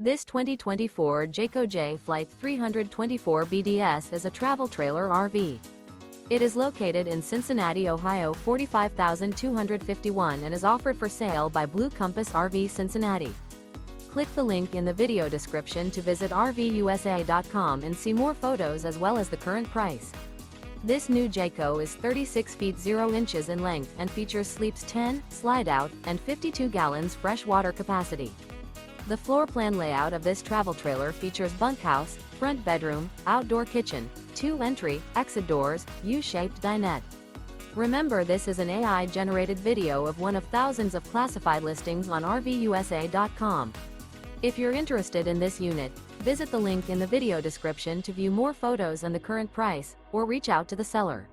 This 2024 Jayco Jay Flight 324 BDS is a travel trailer RV. It is located in Cincinnati, Ohio 45251 and is offered for sale by Blue Compass RV Cincinnati. Click the link in the video description to visit RVUSA.com and see more photos as well as the current price. This new Jayco is 36 feet 0 inches in length and features sleeps 10, slide-out, and 52 gallons fresh water capacity. The floor plan layout of this travel trailer features bunkhouse, front bedroom, outdoor kitchen, 2 entry, exit doors, U-shaped dinette. Remember, this is an AI-generated video of one of thousands of classified listings on RVUSA.com. If you're interested in this unit, visit the link in the video description to view more photos and the current price, or reach out to the seller.